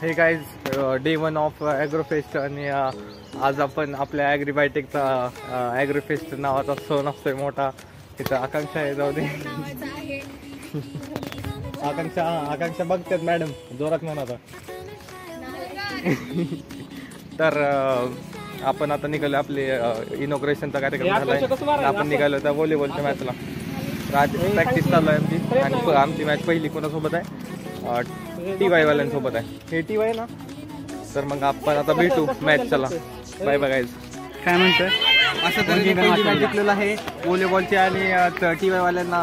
हे guys day 1 of Agrofest आणि आज आपण आपल्या ॲग्रीबायोटेकचा ॲग्रोफेस्ट नावाचा सण असतोय मोठा. तिथं आकांक्षा आहे, जाऊ दे. आकांक्षा बघतात मॅडम, जोरात म्हणा आता. तर आपण आता निघालो, आपले इनॉग्रेशनचा कार्यक्रम झालाय. आपण निघालो त्या व्हॉलीबॉलच्या मॅचला. आज प्रॅक्टिस चालू आहे आमची आणि आमची मॅच पहिली कोणासोबत आहे? TY वाल्यांसोबत आहे. हे TY ना. तर मग आपण आता भेटू मॅच. चला बाय बाय गाईज. काय म्हणतोय? असं तरी पहिली मॅच जिंकलेलं आहे व्हॉलीबॉलची आणि TY वाल्यांना.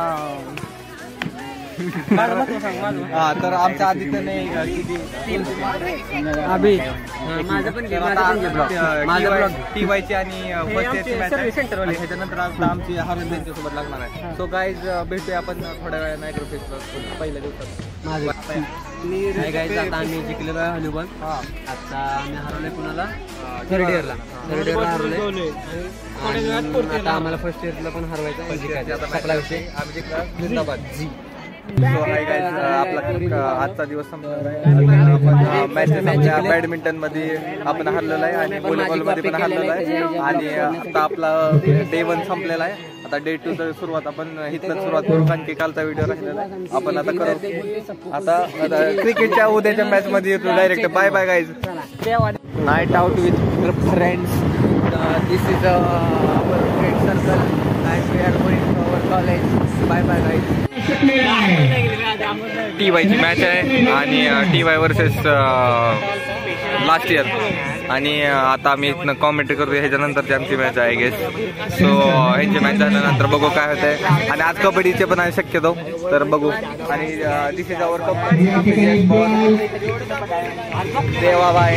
हा तर आमच्या आदित्यने किती अभि TY ची आणि फर्स्ट इयरची मॅच आहे. त्याच्यानंतर आमची हारून त्यांच्यासोबत लागणार आहे. सो गाईज भेटूया आपण थोड्या वेळानं ॲग्रोफेस्टला पहिल्या दिवसात. आता आम्ही जिंकलेलो आहे व्हॉलीबॉल. आता आम्ही हरवलोय कुणाला? थर्ड इयरला हरवलोय. आता आम्हाला फर्स्ट इयरला पण हरवायचं. आपला विषय आम्ही जिंकला जिंदाबाद जी. सो हाय गाईज, आपला आजचा दिवस संपणार आहे. आपण मॅचेस आपल्या बॅडमिंटन मध्ये आपण हरलेला आहे आणि व्हॉलीबॉल मध्ये पण हरलेला आहे. आणि आता आपला डे 1 संपलेला आहे. आता डे 2 ची सुरुवात आपण इथं सुरुवात करू, कारण की कालचा व्हिडिओ राहिलेला आहे. आपण आता करू आता क्रिकेटच्या उद्याच्या मॅच मध्ये येतो direct. Bye bye guys. Night out with friends. This is our friend circle and we are going to our college. Bye bye guys. TY ची मॅच आहे आणि TY वर्सेस लास्ट इयर. आणि आता आम्ही इथनं कॉमेंट्री करूया ह्याच्यानंतरची आमची मॅच आहे गेस. सो ह्यांची मॅच झाल्यानंतर बघू काय होत आहे. आणि आज कबड्डीचे पण आहे शक्यतो, तर बघू. आणि दिस इज अवर कप. देवा बाय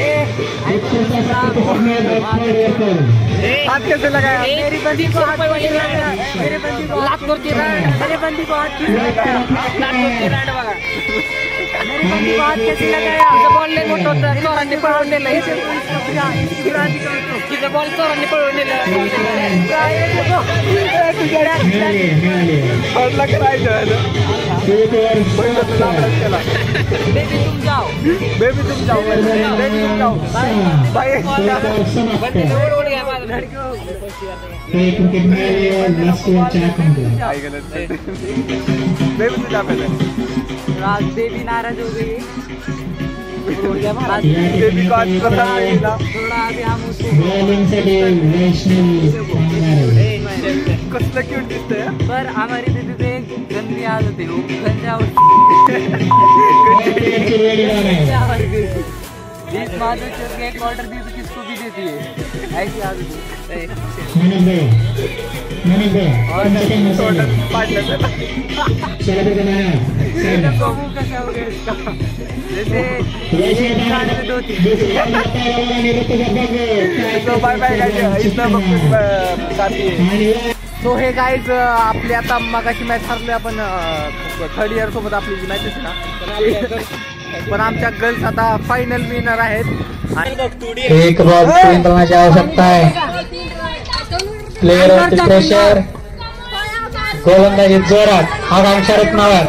हाथ कैसे लगाया? मेरी बंदी को हाथ लगाया. मेरे बंदी को लाख की रांड. मेरे बंदी को हाथ लाख की रांड बघा. मेरी बंदी को हाथ कैसे लगाया? बॉल ले मोठं होतं, चोरांनी पळवून नेलं. तिथे बॉल चोरांनी पळवून नेलं. बेबी तुम जाओ, बेबी तुम जाओ, बेबी तुम जाओ. बाय. बेबी तुझा पहले राज बेबी नाराज हो गई. बेबी को आज पता नहीं ना. थोड़ा अभी हम उसको कसलं क्यूट दिसतंय. पर हमारी बेबी पे गंदी आदत है, वो गंजा जिस माधव के एक ऑर्डर दी तो किसको भी देती है, ऐसी आदत है. कैसा हो गया इसका? जैसे बाय बाय. सो हे गाईज, आपली आता मगाशी मॅच हरली आपण थर्ड इयर सोबत. आपली जी मॅच आहे ना, पण आमच्या गर्ल्स आता फायनल विनर आहेत. एक बॉल स्क्रीन करण्याची आवश्यकता आहे. प्लेयर प्रेशर, गोलंदाजी जोरात, आकांक्षा रत्नावर.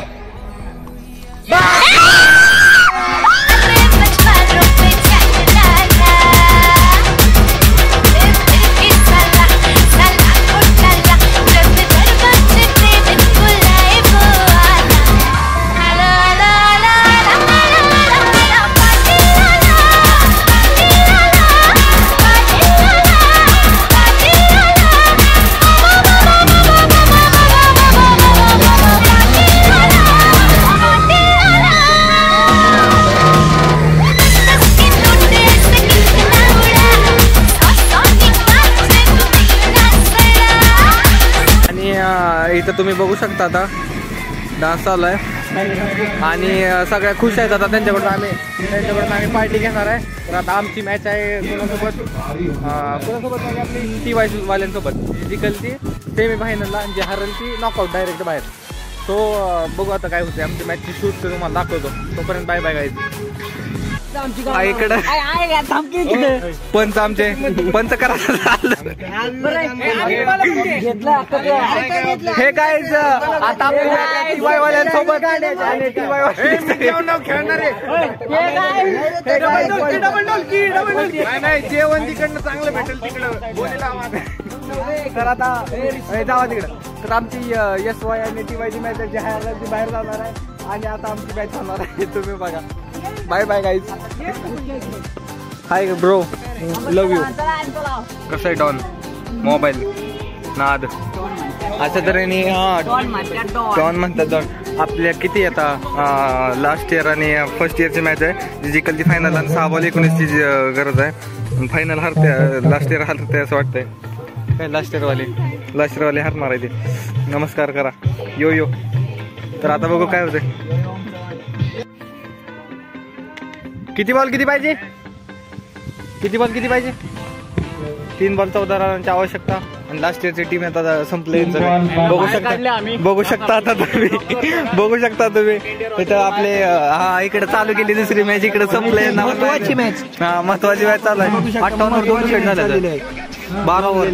इथं तुम्ही बघू शकता आता डान्स चालू आहे आणि सगळ्या खुश आहेत. आता त्यांच्याकडून आम्ही पार्टी घेणार आहे. तर आता आमची मॅच आहे कोणासोबत म्हणजे आपली TY वाल्यांसोबत. जी जिंकल ती सेमी फायनलला आणि जी हरल ती नॉकआउट डायरेक्ट बाहेर. सो बघू आता काय होते. आमची मॅचची शूट तुम्हाला दाखवतो. तोपर्यंत बाय बाय गाईज. इकडं पंच आमचे पंच करा. हे काय आता टीवाय वाल्यांसोबत नाही जेवण तिकडनं चांगलं भेटेल तिकडं. तर आता जावा तिकडं. तर आमची SY आणि TY मॅच बाहेर जाणार आहे आणि आता आमची मॅच होणार आहे. तुम्ही बघा. Bye bye guys. Hi bro, love you. कसं आहे डॉन मोबाईल नाद असं तऱ्हेने. डॉन म्हणतात डॉन. आपल्या किती आता लास्ट इयर आणि फर्स्ट इयरची मॅच आहे. जी जिंकल ती फायनल आणि 6 बॉल 19ची गरज आहे. फायनल हरते. लास्ट इयर हरते असं वाटतंय. काय लास्ट इयरवाले हरणार आहे ते. नमस्कार करा. यो यो. तर आता बघू काय होते. किती बॉल किती पाहिजे. 3 बॉल 14 रनांची आवश्यकता. आणि लास्ट इयरची टीम आता संपले. बघू शकता आता तुम्ही इथं आपले इकडे चालू केली दुसरी मॅच. इकडे संपले. महत्वाची मॅच चालू आहे. 58 2 विकेट झाले. 12 ओव्हर.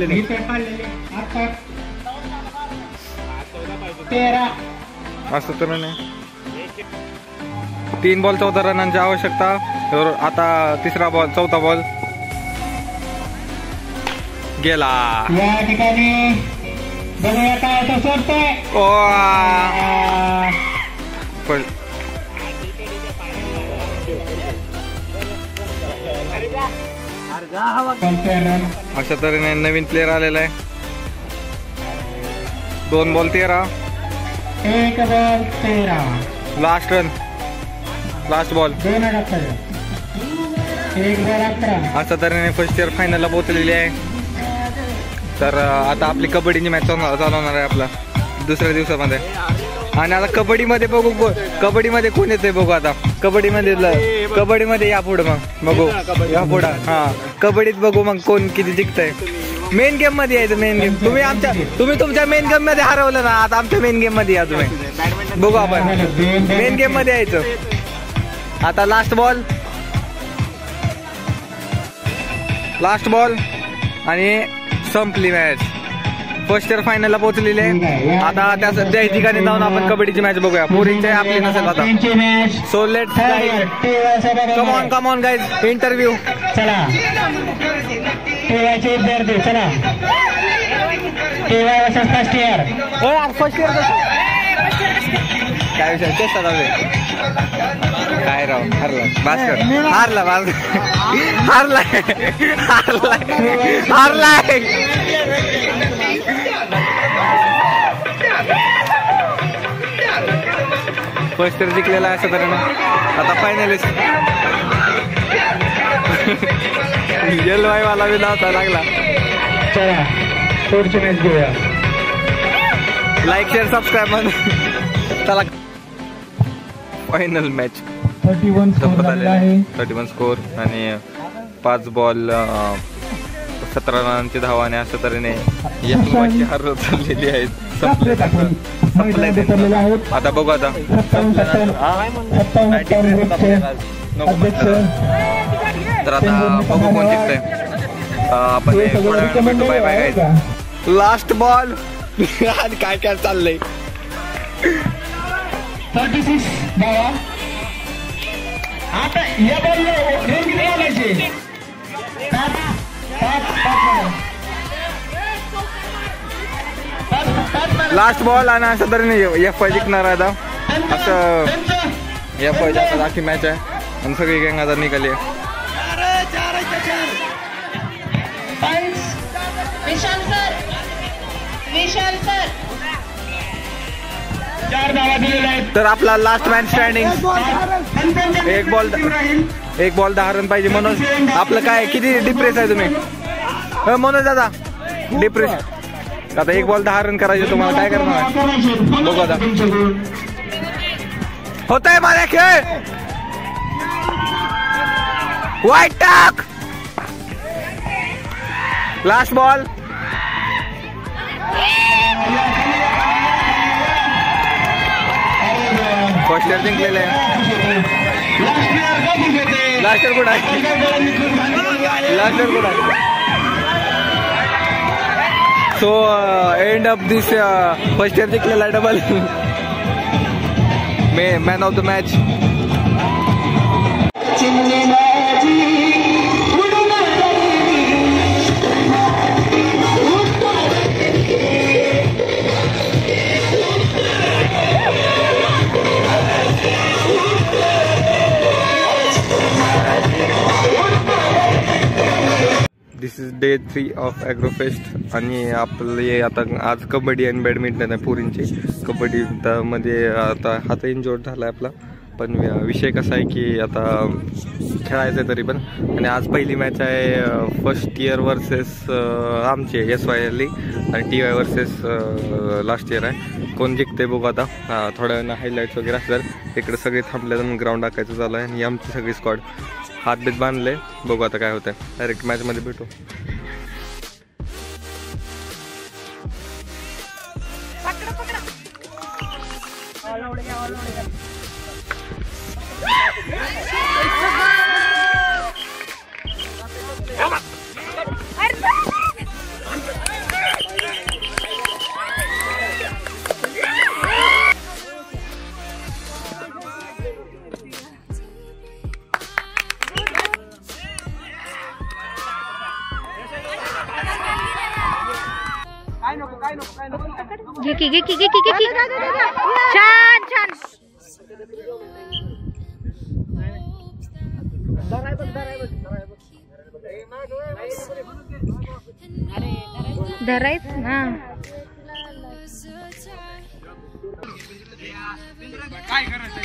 असं तर नाही. 3 बॉल 14 रनांची आवश्यकता. आता तिसरा बॉल 4था बॉल गेला. या ठिकाणी बघूया काय होतं. सोडतोय. अशा तऱ्हेने नवीन प्लेअर आलेला आहे. 2 ball 13. 1 ball 13. Last run. Last ball. 1 ball 11. अशा तऱ्हेने फर्स्ट इयर फायनलला पोहोचलेली आहे. तर आता आपली कबड्डीची मॅच चालवणार आहे आपला दुसऱ्या दिवसामध्ये. आणि आता कबड्डीमध्ये बघू. कबड्डीमध्ये कोण येते बघू. आता कबड्डीमध्ये या पुढे मग बघू. या पुढे कबड्डीत बघू मग कोण किती जिंकतंय. मेन गेम मध्ये यायचं. मेन गेम तुम्ही तुमच्या मेन गेम मध्ये हरवलं ना. आता आमच्या मेन गेम मध्ये या तुम्ही. बघू आपण मेन गेम मध्ये यायचं. आता लास्ट बॉल आणि संपली मॅच. फर्स्ट इयर फायनलला पोहोचलेली आहे. आता त्या ठिकाणी जाऊन आपण कबड्डीची मॅच बघूया. पोरींची आपली नसेल आता. So let's come on guys. Interview. चला टीवायचे विद्यार्थी. चला टीवाय versus first year. First year काय विषय चेष्टा चालू. काय राव हारला. फर्स्ट इयर जिंकलेला आहे. असं तऱ्हेनं आता फायनलिस्ट. LY वाला बी धावता लागला. चला पुढची मॅच घेऊया. लाईक शेअर सबस्क्राईब म्हणून. चला फायनल मॅच. 31 स्कोर आणि 5 बॉल 17 रनांची धावा. आणि अशा तऱ्हेने या मॅचची हरवत चाललेली आहेत. आता बघू. आता तर आता बघू कोण जिंकतंय. आपण बाय बाय. Last ball. आणि काय चाललंय. 36 धावा. आता या बॉलला रन किती घालायचे. Last ball. आणि अशा तऱ्हेने FY जिंकणार आहे. आता असं FY आता राखी मॅच आहे. आणि सगळी गँग आता निघाली. तर आपला last match standing. 1 ball 10 run पाहिजे. म्हणून आपलं काय किती डिप्रेस आहे तुम्ही मनोज दादा. डिप्रेस. आता 1 बॉल 10 रन करायचे. तुम्हाला काय करणार बघू. आता होत आहे माझा खेळ. वाईट टाक. Last ball. फर्स्ट इयर जिंकलेलं आहे. लास्ट इयर कुठं आहे? लास्ट इयर कुठं आहे? So end of this first year जिंकलेला double man of the match. This is day 3 of Agrofest आणि आपले आता आज कबड्डी आणि बॅडमिंटन आहे पोरींची. कबड्डीमध्ये आता हात इंजोर्ड झाला आहे आपला, पण विषय कसा आहे की आता खेळायचं आहे तरी पण. आणि आज पहिली मॅच आहे फर्स्ट इयर वर्सेस आमची SYL आणि TY वर्सेस लास्ट इयर आहे. कोण जिंकते बघू आता. थोड्या वेळानं हायलाईट्स वगैरे असतात. इकडे सगळे थांबले तर ग्राउंड टाकायचं झालं आहे आणि आमची सगळी स्क्वॉड हात बीत बांधले. बघू आता काय होतं. डायरेक्ट मॅचमध्ये भेटू. छान छान. धरायच ना. काय करायचं?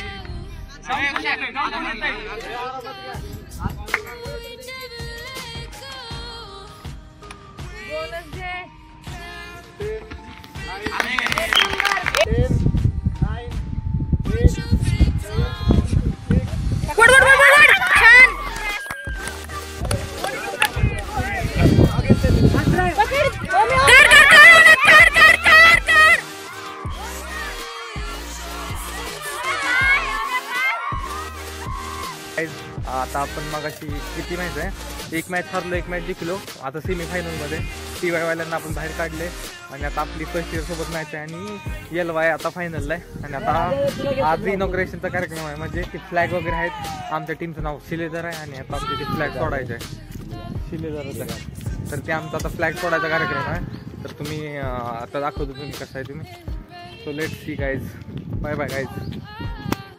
आता आपण मगाशी किती मॅच आहे? एक मॅच हरलो, एक मॅच जिंकलो. आता सेमीफायनलमध्ये TY वाल्यांना आपण बाहेर काढले आणि आता आपली फर्स्ट इयर सोबत मॅच आहे आणि LY आता फायनलला आहे. आणि आता आज इनॉग्रेशनचा कार्यक्रम आहे, म्हणजे ते फ्लॅग वगैरे आहेत. आमच्या टीमचं नाव शिलेदार आहे आणि आता आमचे ते फ्लॅग सोडायचे आहे. शिलेदार तर ते आमचा आता फ्लॅग सोडायचा कार्यक्रम आहे. तर तुम्ही आता दाखवतो तुम्ही कसं आहे तुम्ही. So let's see guys. Bye bye guys.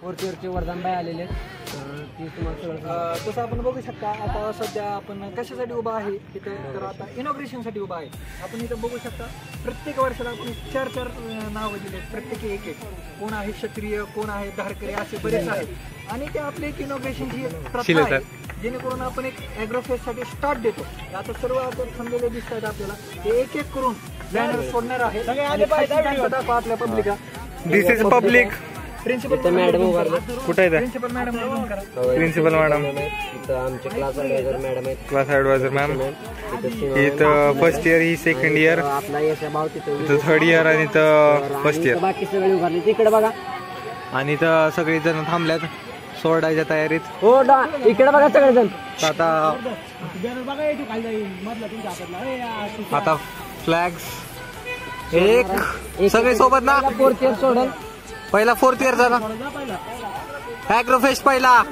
वरचे वरदान बाय आलेले ती तुम्हाला तसं आपण बघू शकता. आता सध्या आपण कशासाठी उभा आहे इथं, तर आता इनॉग्रेशनसाठी उभा आहे. आपण इथं बघू शकता प्रत्येक वर्षाला आपण 4 नावं दिले, प्रत्येकी एक. कोण आहे क्षत्रिय, कोण आहे धारकरी, असे बरेच आहेत. आणि ते आपले एक इनॉग्रेशनची प्रथा आहे, जेणेकरून आपण एक ॲग्रोफेस्टसाठी स्टार्ट देतो. आता सर्व आता थांबलेले दिसत आहेत आपल्याला. ते एक एक करून बॅनर सोडणार आहे. आपल्या पब्लिका. This is public. Principal madam कुठे आहे? प्रिन्सिपल मॅडम प्रिन्सिपल मॅडम, आमचे क्लास ॲडवायझर मॅडम आहेत. Class adviser ma'am. इथं फर्स्ट इयर, ही सेकंड इयर, आपला यश भाव इथं थर्ड इयर आणि इथं फर्स्ट इयर. बाकी सगळे उभारले तिकडे बघा. आणि इथं सगळे जण थांबल्यात सोडायच्या तयारीत. हो इकडे बघा सगळेजण. आता फ्लॅग्स एक सगळे सोबत ना. फोर्थ इयर सोडल. पहिला फोर्थ इयर झाला. ॲग्रोफेस्ट पहिला.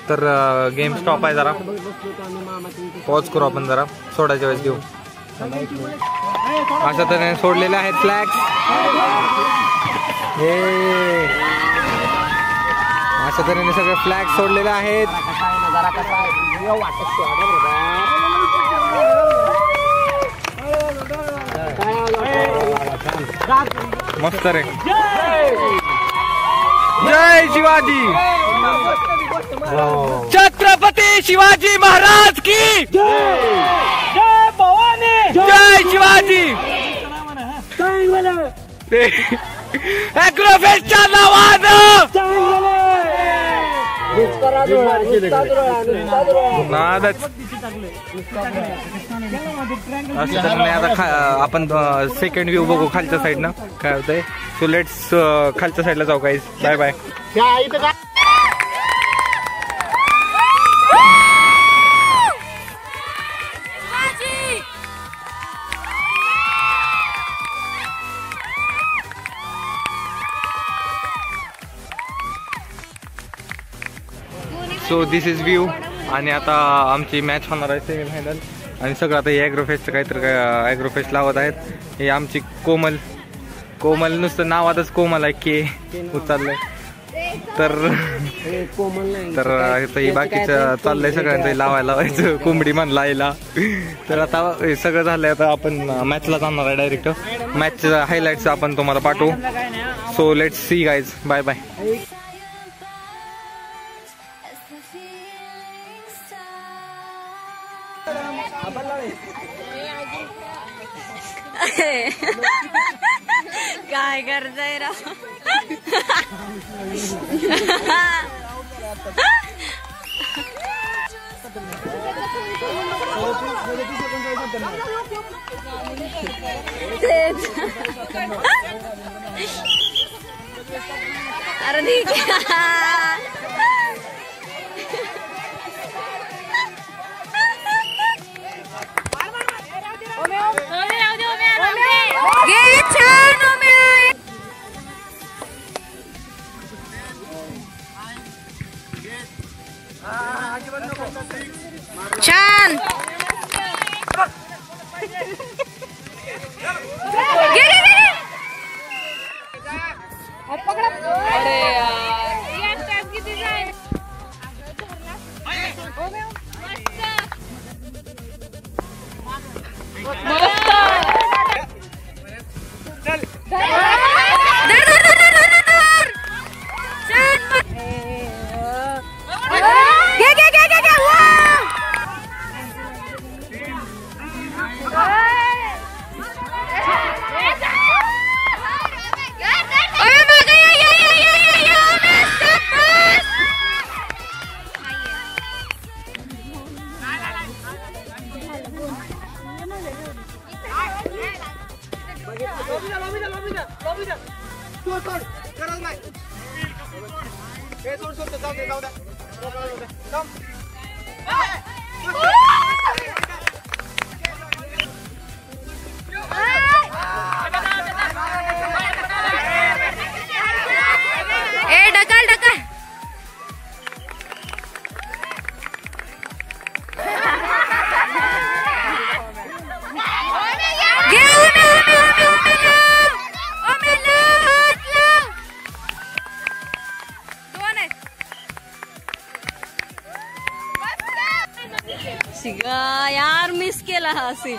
तर गेम स्टॉप आहे, जरा पॉज करू आपण, जरा सोडायच्या वेळेस घेऊ. अशा तऱ्हेने सोडलेले आहेत फ्लॅग्स. हे अशा तऱ्हेने सगळे फ्लॅग सोडलेले आहेत. मस्त रे. जय शिवाजी. छत्रपती शिवाजी महाराज की जय. भवानी जय शिवाजी. ॲग्रोफेस्टच्या नावानं नादच. असं तर नाही. आता आपण सेकंड व्ह्यू बघू खालच्या साईडनं काय होतंय. सो लेट्स खालच्या साईडला जाऊ guys. Bye bye. So this is view. आणि आता आमची मॅच होणार आहे सेमीफायनल. आणि सगळं आता हे ॲग्रोफेस्ट काहीतरी काय ॲग्रोफेस्ट लावत आहेत. हे आमची कोमल नुसतं नावातच कोमल आहे. के उचललंय तर ही बाकीचं चाललंय सगळ्यांचं लावायचं कोंबडी म्हणला आईला. तर आता हे सगळं झालंय. आता आपण मॅचला जाणार आहे डायरेक्ट. मॅचचं हायलाइट्स आपण तुम्हाला पाठवू. So let's see guys. Bye bye. काय करताय राव. अरे ठीक छान. अरे यार किती जाईल. यार मिस केला हा सीन.